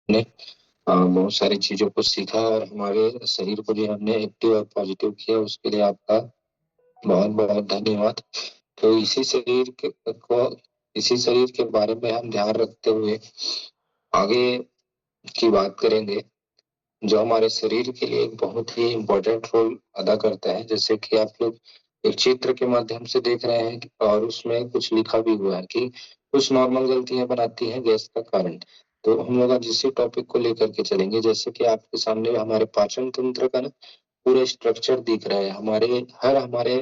ने बहुत सारी चीजों को सीखा और हमारे शरीर को जो हमने एक्टिव और पॉजिटिव किया, उसके लिए आपका बहुत बहुत धन्यवाद। तो इसी शरीर के बारे में हम ध्यान रखते हुए आगे की बात करेंगे, जो हमारे शरीर के लिए एक बहुत ही इम्पोर्टेंट रोल अदा करता है। जैसे कि आप लोग एक चित्र के माध्यम से देख रहे हैं और उसमें कुछ लिखा भी हुआ है कि कुछ नॉर्मल गलतियां बनाती हैं गैस का कारण। तो हम लोग आज इसी टॉपिक को लेकर के चलेंगे। जैसे कि आपके सामने हमारे पाचन तंत्र का ना पूरा स्ट्रक्चर दिख रहा है। हमारे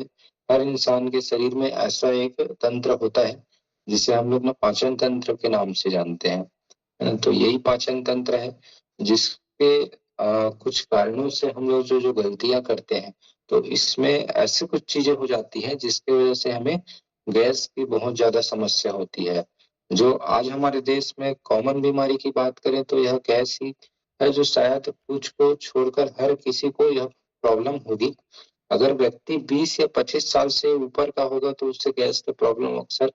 हर इंसान के शरीर में ऐसा एक तंत्र होता है जिसे हम लोग ना पाचन तंत्र के नाम से जानते हैं। तो यही पाचन तंत्र है जिसके कुछ कारणों से हम लोग जो जो गलतियां करते हैं, तो इसमें ऐसी कुछ चीजें हो जाती हैं जिसकी वजह से हमें गैस की बहुत ज्यादा समस्या होती है। जो आज हमारे देश में कॉमन बीमारी की बात करें तो यह गैस ही है, जो शायद कुछ को छोड़कर हर किसी को यह प्रॉब्लम होगी। अगर व्यक्ति 20 या 25 साल से ऊपर का होगा तो उससे गैस का प्रॉब्लम अक्सर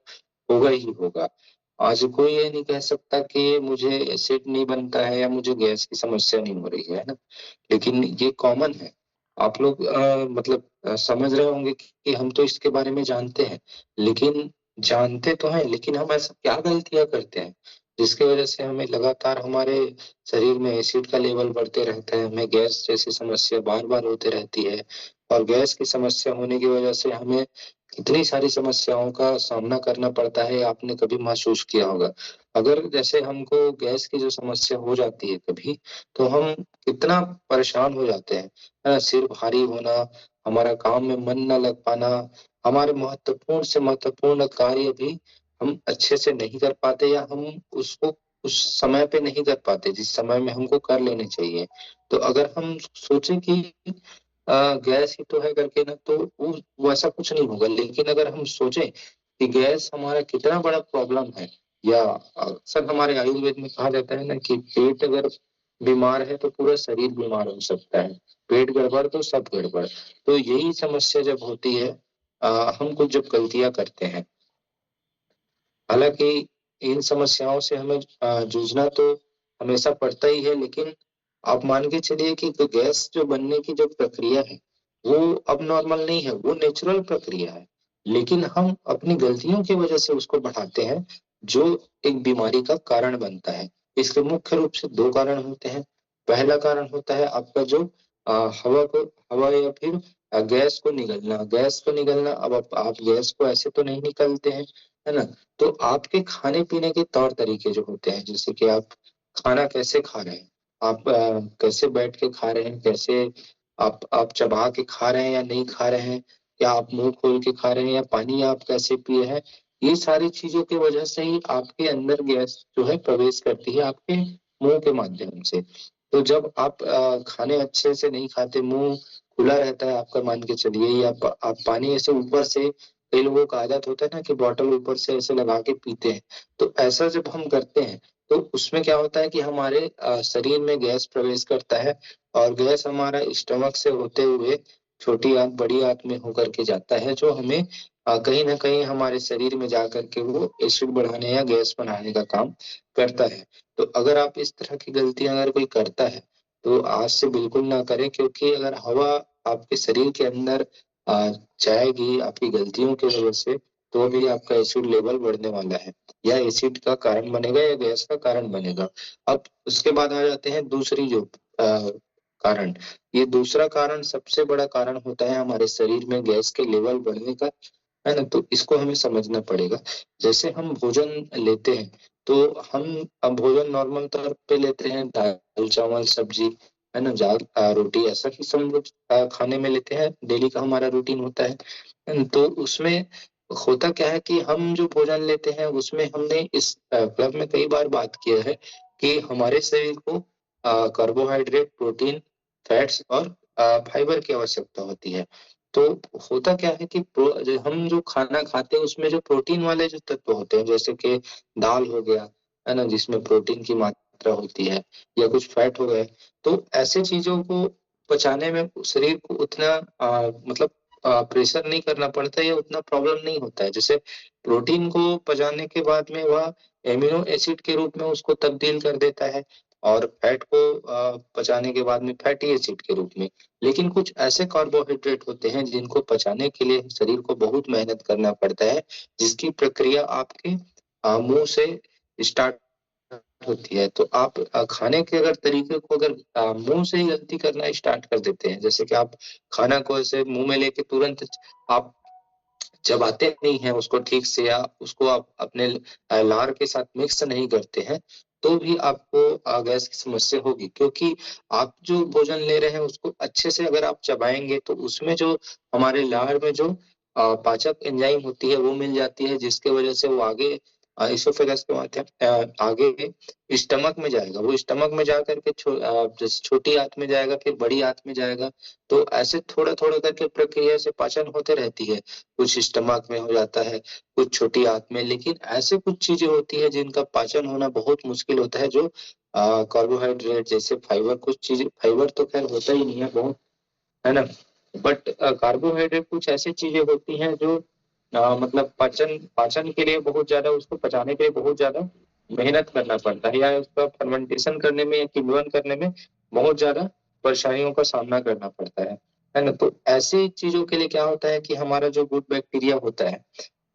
होगा ही होगा। आज कोई ये नहीं कह सकता कि मुझे एसिड नहीं बनता है या मुझे गैस की समस्या नहीं हो रही है ना। लेकिन ये कॉमन है। आप लोग मतलब समझ रहे होंगे कि हम तो इसके बारे में जानते हैं, लेकिन जानते तो हैं, लेकिन हम ऐसा क्या गलतियां करते हैं जिसकी वजह से हमें लगातार हमारे शरीर में एसिड का लेवल बढ़ते रहता है, हमें गैस जैसी समस्या बार बार होते रहती है। और गैस की समस्या होने की वजह से हमें कितनी सारी समस्याओं का सामना करना पड़ता है, आपने कभी महसूस किया होगा। अगर जैसे हमको गैस की जो समस्या हो जाती है कभी, तो हम कितना परेशान हो जाते हैं, है ना? सिर भारी होना, हमारा काम में मन न लग पाना, हमारे महत्वपूर्ण से महत्वपूर्ण कार्य भी हम अच्छे से नहीं कर पाते, या हम उसको उस समय पे नहीं कर पाते जिस समय में हमको कर लेने चाहिए। तो अगर हम सोचे कि गैस ही तो है करके ना, तो वैसा कुछ नहीं होगा। लेकिन अगर हम सोचें कि गैस हमारा कितना बड़ा प्रॉब्लम है, या अक्सर हमारे आयुर्वेद में कहा जाता है ना कि पेट अगर बीमार है तो पूरा शरीर बीमार हो सकता है, पेट गड़बड़ तो सब गड़बड़। तो यही समस्या जब होती है, हम कुछ जब गलतियां करते हैं, हालांकि इन समस्याओं से हमें जूझना तो हमेशा पड़ता ही है, लेकिन आप मान के चलिए कि तो गैस जो बनने की जो प्रक्रिया है वो अब नॉर्मल नहीं है, वो नेचुरल प्रक्रिया है। लेकिन हम अपनी गलतियों की वजह से उसको बढ़ाते हैं, जो एक बीमारी का कारण बनता है। इसके मुख्य रूप से दो कारण होते हैं। पहला कारण होता है आपका जो हवा या फिर गैस को निगलना। अब आप गैस को ऐसे तो नहीं निकलते हैं, है ना? तो आपके खाने पीने के तौर तरीके जो होते हैं, जैसे कि आप खाना कैसे खा रहे हैं, आप कैसे बैठ के खा रहे हैं, कैसे आप चबा के खा रहे हैं या नहीं खा रहे हैं, या आप मुंह खोल के खा रहे हैं, या पानी आप कैसे पिए हैं। ये सारी चीजों की वजह से ही आपके अंदर गैस जो है प्रवेश करती है आपके मुंह के माध्यम से। तो जब आप खाने अच्छे से नहीं खाते, मुंह खुला रहता है आपका, मान के चलिए, या आप पानी ऐसे ऊपर से, कई लोगों का आदत होता है ना कि बॉटल ऊपर से ऐसे लगा के पीते हैं। तो ऐसा जब हम करते हैं तो उसमें क्या होता है कि हमारे शरीर में गैस प्रवेश करता है, और गैस हमारा स्टमक से होते हुए छोटी आंत बड़ी आंत में होकर के जाता है, जो हमें कहीं ना कहीं हमारे शरीर में जा करके वो एसिड बढ़ाने या गैस बनाने का काम करता है। तो अगर आप इस तरह की गलतियां अगर कोई करता है तो आज से बिल्कुल ना करें, क्योंकि अगर हवा आपके शरीर के अंदर आ, जाएगी आपकी गलतियों की वजह से, तो भी आपका एसिड लेवल बढ़ने वाला है, या एसिड का कारण बनेगा या गैस का कारण बनेगा। अब उसके बाद आ जाते हैं दूसरी जो कारण। ये दूसरा कारण सबसे बड़ा कारण होता है हमारे शरीर में गैस के लेवल बढ़ने का, है ना? तो इसको हमें समझना पड़ेगा। जैसे हम भोजन लेते हैं, तो हम अब भोजन नॉर्मल तौर पे लेते हैं, दाल चावल सब्जी, है ना, रोटी, ऐसा ही सब लोग खाने में लेते हैं, डेली का हमारा रूटीन होता है ना? तो उसमें होता क्या है कि हम जो भोजन लेते हैं उसमें हमने इस क्लब में कई बार बात किया है कि हमारे शरीर को कार्बोहाइड्रेट, प्रोटीन, फैट्स और फाइबर की आवश्यकता होती है। तो होता क्या है कि हम जो खाना खाते हैं उसमें जो प्रोटीन वाले जो तत्व होते हैं, जैसे कि दाल हो गया, है ना, जिसमें प्रोटीन की मात्रा होती है, या कुछ फैट हो गए, तो ऐसे चीजों को पचाने में शरीर को उतना मतलब प्रेशर नहीं करना पड़ता, या उतना प्रॉब्लम नहीं होता है। जैसे प्रोटीन को पचाने के बाद में वह एमिनो एसिड के रूप में उसको तब्दील कर देता है, और फैट को पचाने के बाद में फैटी एसिड के रूप में। लेकिन कुछ ऐसे कार्बोहाइड्रेट होते हैं जिनको पचाने के लिए शरीर को बहुत मेहनत करना पड़ता है, जिसकी प्रक्रिया आपके मुंह से स्टार्ट होती है। तो आप खाने के अगर तरीके को अगर मुंह से ही गलती करना स्टार्ट कर देते हैं, जैसे कि आप खाना को ऐसे मुंह में लेके तुरंत आप चबाते नहीं हैं उसको ठीक से, या उसको आप अपने लार के साथ मिक्स नहीं करते हैं, तो भी आपको गैस की समस्या होगी। क्योंकि आप जो भोजन ले रहे हैं उसको अच्छे से अगर आप चबाएंगे तो उसमें जो हमारे लार में जो पाचक एंजाइम होती है वो मिल जाती है, जिसके वजह से वो आगे इसोफेगस के माध्यम आगे स्टमक में जाएगा। वो स्टमक में जा करके जैसे छोटी आंत में जाएगा, फिर बड़ी आंत में जाएगा। तो ऐसे थोड़ा थोड़ा करके प्रक्रिया से पाचन होते रहती है। कुछ स्टमक में हो जाता है, कुछ छोटी आंत में। लेकिन ऐसे कुछ चीजें होती है जिनका पाचन होना बहुत मुश्किल होता है, जो कार्बोहाइड्रेट जैसे फाइबर, कुछ चीजें, फाइबर तो खैर होता ही नहीं है बहुत, है ना, बट कार्बोहाइड्रेट कुछ ऐसी चीजें होती हैं जो मतलब पाचन पाचन के लिए बहुत ज्यादा, उसको पचाने के लिए बहुत ज्यादा मेहनत करना पड़ता है, या उसका फर्मेंटेशन करने में या किण्वन करने में बहुत ज्यादा परेशानियों का सामना करना पड़ता है ना। तो ऐसी चीजों के लिए क्या होता है कि हमारा जो गुड बैक्टीरिया होता है,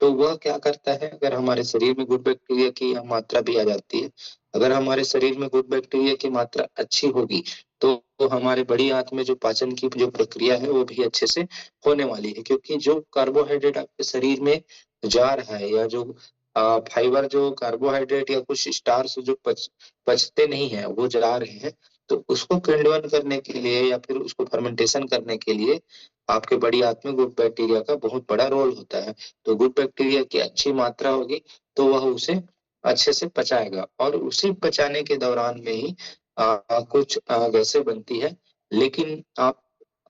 तो वह क्या करता है, अगर हमारे शरीर में गुड बैक्टीरिया की मात्रा भी आ जाती है, अगर हमारे शरीर में गुड बैक्टीरिया की मात्रा अच्छी होगी, तो हमारे बड़ी आंत में जो पाचन की जो प्रक्रिया है वो भी अच्छे से होने वाली है। क्योंकि जो कार्बोहाइड्रेट आपके शरीर में जा रहा है, या जो फाइबर, जो कार्बोहाइड्रेट या कुछ स्टार्च जो पचते नहीं है वो जा रहे हैं, तो उसको किण्वन करने के लिए या फिर उसको फर्मेंटेशन करने के लिए आपके बड़ी आंत में गुड बैक्टीरिया का बहुत बड़ा रोल होता है। तो गुड बैक्टीरिया की अच्छी मात्रा होगी तो वह उसे अच्छे से पचाएगा, और उसी पचाने के दौरान में ही कुछ गैसें बनती है। लेकिन आप,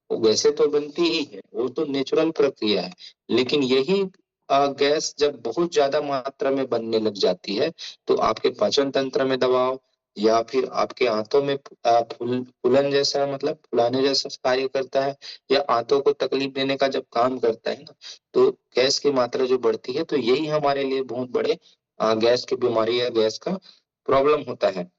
वैसे तो बनती ही है, वो तो नेचुरल प्रक्रिया है। लेकिन यही गैस जब बहुत ज्यादा मात्रा में बनने लग जाती है, तो आपके पाचन तंत्र में दबाव, या फिर आपके आंतों में फूलन जैसा, मतलब फुलाने जैसा कार्य करता है, या आंतों को तकलीफ देने का जब काम करता है ना, तो गैस की मात्रा जो बढ़ती है, तो यही हमारे लिए बहुत बड़े गैस की बीमारी या गैस का प्रॉब्लम होता है।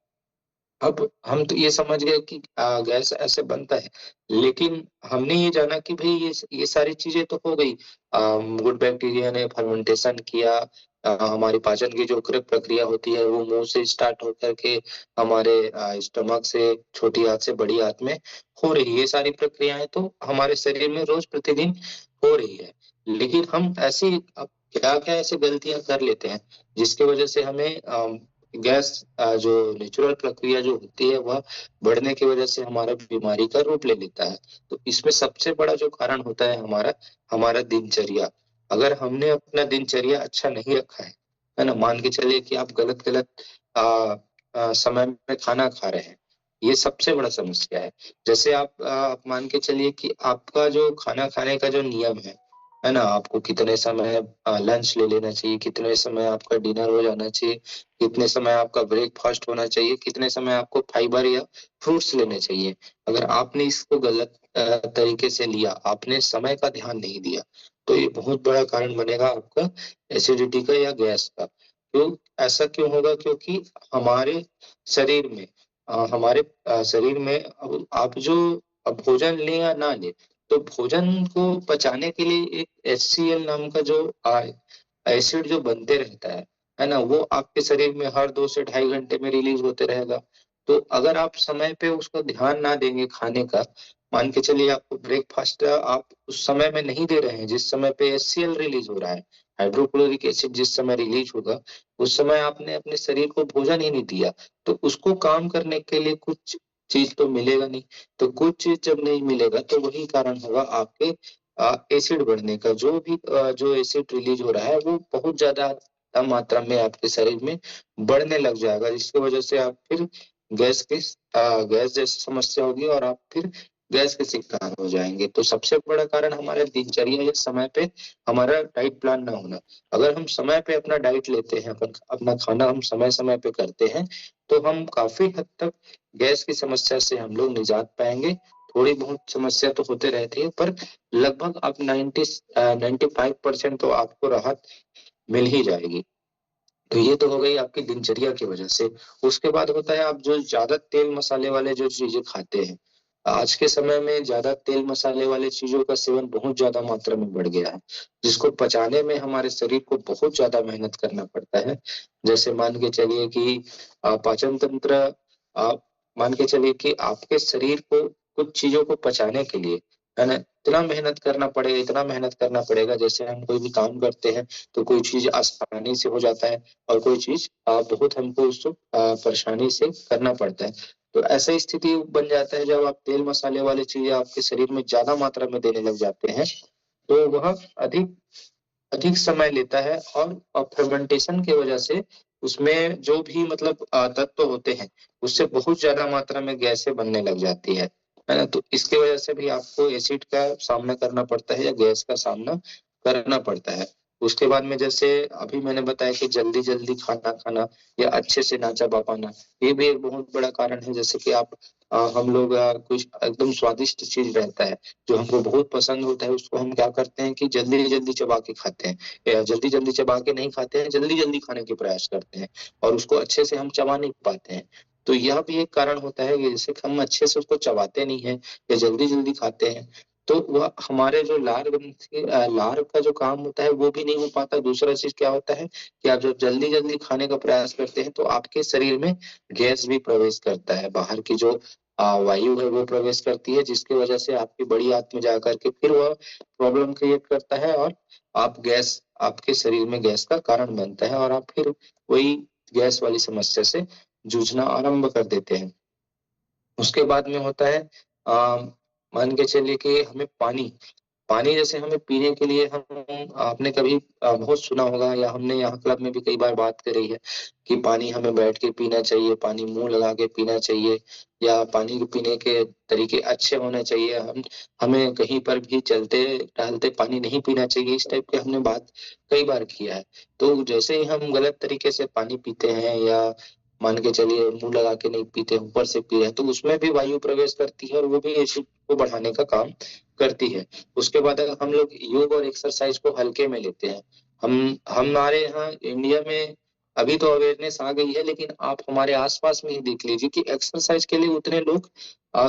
अब हम तो ये समझ गए कि गैस ऐसे बनता है, लेकिन हमने ये जाना कि भाई ये सारी चीजें तो हो गई, गुड बैक्टीरिया ने फर्मेंटेशन किया, हमारी पाचन की जो प्रक्रिया होती है वो मुंह से स्टार्ट होकर के हमारे स्टमक से, छोटी आंत से बड़ी आंत में हो रही है। ये सारी प्रक्रियाएं तो हमारे शरीर में रोज प्रतिदिन हो रही है। लेकिन हम ऐसी अब क्या क्या ऐसी गलतियां कर लेते हैं जिसकी वजह से हमें गैस जो नेचुरल प्रक्रिया जो होती है वह बढ़ने की वजह से हमारा बीमारी का रूप ले लेता है। तो इसमें सबसे बड़ा जो कारण होता है हमारा हमारा दिनचर्या। अगर हमने अपना दिनचर्या अच्छा नहीं रखा है ना, मान के चलिए कि आप गलत गलत समय में खाना खा रहे हैं, ये सबसे बड़ा समस्या है। जैसे आप मान के चलिए कि आपका जो खाना खाने का जो नियम है ना, आपको कितने समय लंच ले लेना चाहिए, कितने समय आपका डिनर हो जाना चाहिए, कितने समय आपका ब्रेकफास्ट होना चाहिए, कितने समय आपको फाइबर या फ्रूट्स लेने चाहिए। अगर आपने इसको गलत तरीके से लिया, आपने समय का ध्यान नहीं दिया, तो ये बहुत बड़ा कारण बनेगा आपका एसिडिटी का या गैस का। क्यों ऐसा क्यों होगा? क्योंकि हमारे शरीर में हमारे शरीर में अब आप जो भोजन ले या ना ले, तो भोजन को पचाने के लिए एक HCl नाम का जो एसिड जो बनते रहता है ना, वो आपके शरीर में हर 2 से ढाई घंटे में रिलीज होते रहेगा। तो अगर आप समय पे उसका ध्यान ना देंगे खाने का, मान के चलिए आपको ब्रेकफास्ट आप उस समय में नहीं दे रहे हैं जिस समय पे HCl रिलीज हो रहा है, हाइड्रोक्लोरिक एसिड जिस समय रिलीज होगा, उस समय आपने अपने शरीर को भोजन ही नहीं दिया, तो उसको काम करने के लिए कुछ चीज तो मिलेगा नहीं। तो कुछ चीज जब नहीं मिलेगा तो वही कारण होगा आपके एसिड बढ़ने का। जो एसिड रिलीज हो रहा है वो बहुत ज्यादा कम मात्रा में आपके शरीर में बढ़ने लग जाएगा, जिसकी वजह से आप फिर गैस जैसी समस्या होगी, और आप फिर गैस के शिकार हो जाएंगे। तो सबसे बड़ा कारण हमारे दिनचर्या या समय पे हमारा डाइट प्लान ना होना। अगर हम समय पे अपना डाइट लेते हैं, अपना खाना हम समय समय पे करते हैं, तो हम काफी हद तक गैस की समस्या से हम लोग निजात पाएंगे। थोड़ी बहुत समस्या तो होते रहती है, पर लगभग आप 95% तो आपको राहत मिल ही जाएगी। तो ये तो हो गई आपकी दिनचर्या की वजह से। उसके बाद होता है आप जो ज्यादा तेल मसाले वाले जो चीजें खाते हैं। आज के समय में ज्यादा तेल मसाले वाले चीजों का सेवन बहुत ज्यादा मात्रा में बढ़ गया है, जिसको पचाने में हमारे शरीर को बहुत ज्यादा मेहनत करना पड़ता है। जैसे मान के चलिए कि पाचन तंत्र, आप मान के चलिए कि आपके शरीर को कुछ चीजों को पचाने के लिए, है ना, इतना मेहनत करना पड़ेगा, इतना मेहनत करना पड़ेगा। जैसे हम कोई भी काम करते हैं तो कोई चीज आसानी से हो जाता है, और कोई चीज बहुत हमको उसको परेशानी से करना पड़ता है। तो ऐसा स्थिति बन जाता है जब आप तेल मसाले वाली चीजें आपके शरीर में ज्यादा मात्रा में देने लग जाते हैं, तो वह अधिक अधिक समय लेता है। और फर्मेंटेशन की वजह से उसमें जो भी मतलब तत्व होते हैं, उससे बहुत ज्यादा मात्रा में गैसें बनने लग जाती है ना। तो इसकी वजह से भी आपको एसिड का सामना करना पड़ता है या गैस का सामना करना पड़ता है। उसके बाद में जैसे अभी मैंने बताया कि जल्दी जल्दी खाना खाना या अच्छे से ना चबा पाना, ये भी एक बहुत बड़ा कारण है। जैसे कि आप हम लोग कुछ एकदम स्वादिष्ट चीज रहता है जो हमको बहुत पसंद होता है, उसको हम क्या करते हैं कि जल्दी जल्दी चबा के खाते हैं, या जल्दी जल्दी चबा के नहीं खाते हैं, जल्दी जल्दी खाने के प्रयास करते हैं, और उसको अच्छे से हम चबा नहीं पाते हैं। तो यह भी एक कारण होता है कि जैसे कि हम अच्छे से उसको चबाते नहीं हैं या जल्दी जल्दी खाते हैं, तो वह हमारे जो लार ग्रंथि लार का जो काम होता है वो भी नहीं हो पाता। दूसरा चीज क्या होता है कि आप जब जल्दी जल्दी खाने का प्रयास करते हैं तो आपके शरीर में गैस भी प्रवेश करता है, बाहर की जो वायु है वो प्रवेश करती है, जिसकी वजह से आपकी बड़ी आंत में जा करके फिर वह प्रॉब्लम क्रिएट करता है, और आप गैस आपके शरीर में गैस का कारण बनता है, और आप फिर वही गैस वाली समस्या से जूझना आरंभ कर देते हैं। उसके बाद में होता है आ, मान के चलिए कि हमें पानी पानी जैसे हमें पीने के लिए, हम आपने कभी बहुत सुना होगा या हमने यहाँ क्लब में भी कई बार बात करी है कि पानी हमें बैठ के पीना चाहिए, पानी मुंह लगा के पीना चाहिए, या पानी के पीने के तरीके अच्छे होने चाहिए। हम हमें कहीं पर भी चलते टहलते पानी नहीं पीना चाहिए, इस टाइप के हमने बात कई बार किया है। तो जैसे ही हम गलत तरीके से पानी पीते हैं, या मान के चलिए मुंह लगा के नहीं पीते, ऊपर से पी रहे हैं, तो उसमें भी वायु प्रवेश करती है और वो भी एसिड को बढ़ाने का काम करती है। उसके बाद अगर हम लोग योग और एक्सरसाइज को हल्के में लेते हैं, हम हमारे यहाँ इंडिया में अभी तो अवेयरनेस आ गई है, लेकिन आप हमारे आसपास में ही देख लीजिए कि एक्सरसाइज के लिए उतने लोग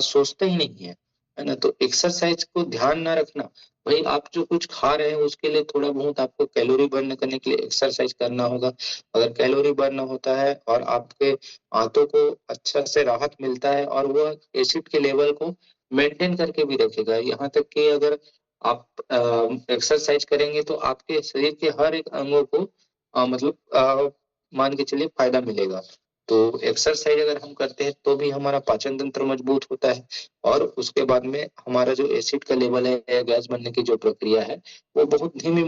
सोचते ही नहीं है ना। तो एक्सरसाइज को ध्यान ना रखना, भाई आप जो कुछ खा रहे हैं उसके लिए थोड़ा बहुत आपको कैलोरी बर्न करने के लिए एक्सरसाइज करना होगा। अगर कैलोरी बर्न होता है और आपके आंतों को अच्छा से राहत मिलता है, और वो एसिड के लेवल को मेंटेन करके भी रखेगा। यहाँ तक कि अगर आप एक्सरसाइज करेंगे तो आपके शरीर के हर एक अंगों को मतलब मान के चलिए फायदा मिलेगा। तो एक्सरसाइज अगर हम करते हैं तो भी हमारा पाचन तंत्र मजबूत होता है, और उसके बाद में हमारा जो एसिड का लेवल है या गैस बनने की जो प्रक्रिया है वो बहुत धीमी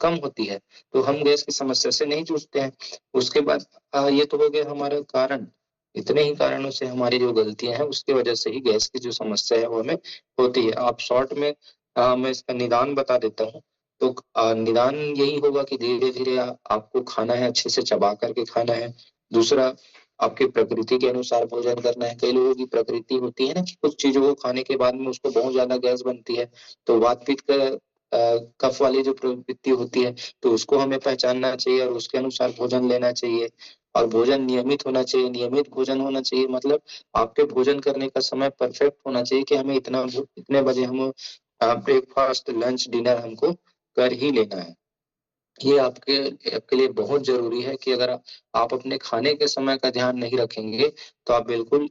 कम होती है। तो हम गैस की समस्या से नहीं जूझते हैं। उसके बाद ये तो हो गया हमारा कारण। इतने ही कारणों से हमारी जो गलतियां हैं उसकी वजह से ही गैस की जो समस्या है वो हमें होती है। आप शॉर्ट में मैं इसका निदान बता देता हूँ। तो निदान यही होगा कि धीरे धीरे आपको खाना है, अच्छे से चबा करके खाना है। दूसरा, आपकी प्रकृति के अनुसार भोजन करना है। कई लोगों की प्रकृति होती है ना कि कुछ चीजों को खाने के बाद में उसको बहुत ज्यादा गैस बनती है, तो वात पित्त का कफ वाली जो प्रवृत्ति होती है, तो उसको हमें पहचानना चाहिए और उसके अनुसार भोजन लेना चाहिए। और भोजन नियमित होना चाहिए, नियमित भोजन होना चाहिए मतलब आपके भोजन करने का समय परफेक्ट होना चाहिए कि हमें इतने बजे हम ब्रेकफास्ट लंच डिनर हमको कर ही लेना है। ये आपके आपके लिए बहुत जरूरी है कि अगर आप अपने खाने के समय का ध्यान नहीं रखेंगे तो आप बिल्कुल